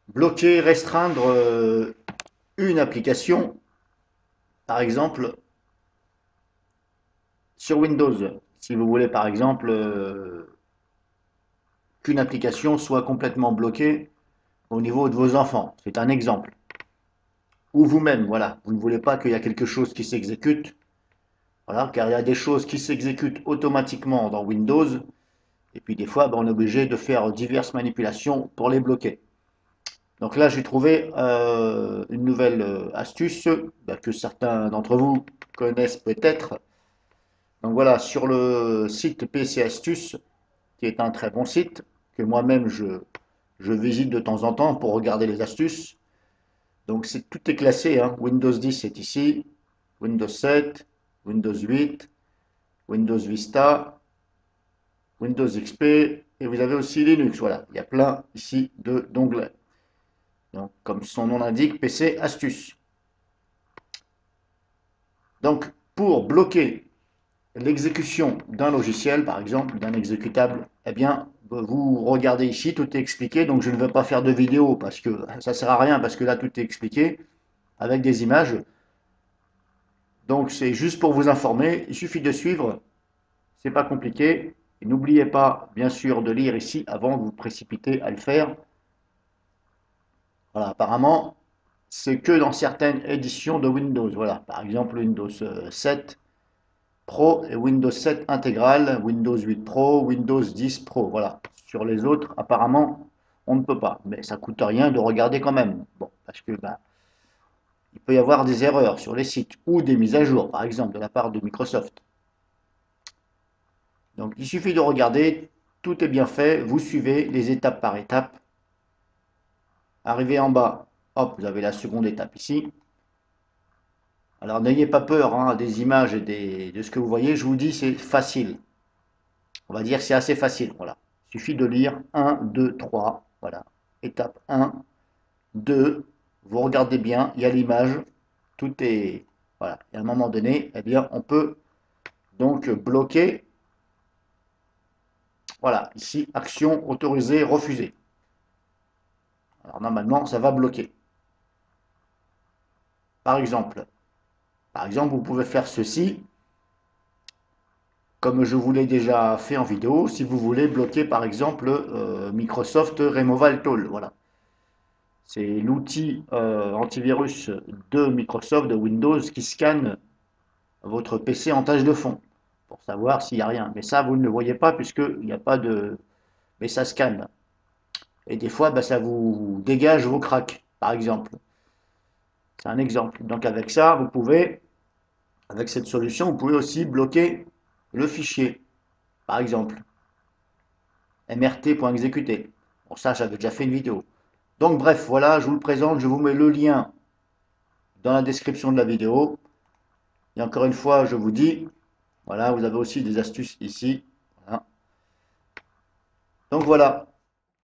bloquer, restreindre une application, par exemple, sur Windows. Si vous voulez, par exemple, qu'une application soit complètement bloquée au niveau de vos enfants. C'est un exemple. Ou vous-même, voilà. Vous ne voulez pas qu'il y ait quelque chose qui s'exécute. Voilà, car il y a des choses qui s'exécutent automatiquement dans Windows. Et puis des fois, ben, on est obligé de faire diverses manipulations pour les bloquer. Donc là, j'ai trouvé une nouvelle astuce ben, que certains d'entre vous connaissent peut-être. Donc voilà, sur le site PC Astuces, qui est un très bon site, que moi-même je visite de temps en temps pour regarder les astuces. Donc tout est classé, hein. Windows 10 est ici, Windows 7, Windows 8, Windows Vista, Windows XP, et vous avez aussi Linux. Voilà, il y a plein ici d'onglets. Donc, comme son nom l'indique, PC Astuces. Donc, pour bloquer l'exécution d'un logiciel, par exemple, d'un exécutable, eh bien, vous regardez ici, tout est expliqué. Donc, je ne vais pas faire de vidéo parce que ça ne sert à rien, parce que là, tout est expliqué avec des images. Donc, c'est juste pour vous informer. Il suffit de suivre. C'est pas compliqué. Et n'oubliez pas, bien sûr, de lire ici avant de vous précipiter à le faire. Voilà, apparemment, c'est que dans certaines éditions de Windows. Voilà, par exemple, Windows 7 Pro et Windows 7 intégral, Windows 8 Pro, Windows 10 Pro. Voilà. Sur les autres, apparemment, on ne peut pas. Mais ça coûte rien de regarder quand même. Bon, parce que bah, il peut y avoir des erreurs sur les sites ou des mises à jour, par exemple, de la part de Microsoft. Donc, il suffit de regarder, tout est bien fait, vous suivez les étapes par étape. Arrivé en bas, hop, vous avez la seconde étape ici. Alors, n'ayez pas peur hein, des images et de ce que vous voyez. Je vous dis, c'est facile. On va dire c'est assez facile. Voilà. Il suffit de lire 1, 2, 3. Voilà. Étape 1, 2. Vous regardez bien, il y a l'image. Tout est. Voilà. Et à un moment donné, eh bien, on peut donc bloquer. Voilà. Ici, action autorisée, refusée. Alors normalement, ça va bloquer. Par exemple, vous pouvez faire ceci, comme je vous l'ai déjà fait en vidéo, si vous voulez bloquer par exemple Microsoft Removal Tool. Voilà. C'est l'outil antivirus de Microsoft, de Windows, qui scanne votre PC en tâche de fond pour savoir s'il n'y a rien. Mais ça, vous ne le voyez pas puisqu'il n'y a pas de... Mais ça scanne. Et des fois, bah, ça vous dégage vos cracks, par exemple. C'est un exemple. Donc avec ça, vous pouvez, avec cette solution, vous pouvez aussi bloquer le fichier. Par exemple, mrt.exécuter. Bon, ça, j'avais déjà fait une vidéo. Donc bref, voilà, je vous le présente, je vous mets le lien dans la description de la vidéo. Et encore une fois, je vous dis, voilà, vous avez aussi des astuces ici. Voilà. Donc voilà,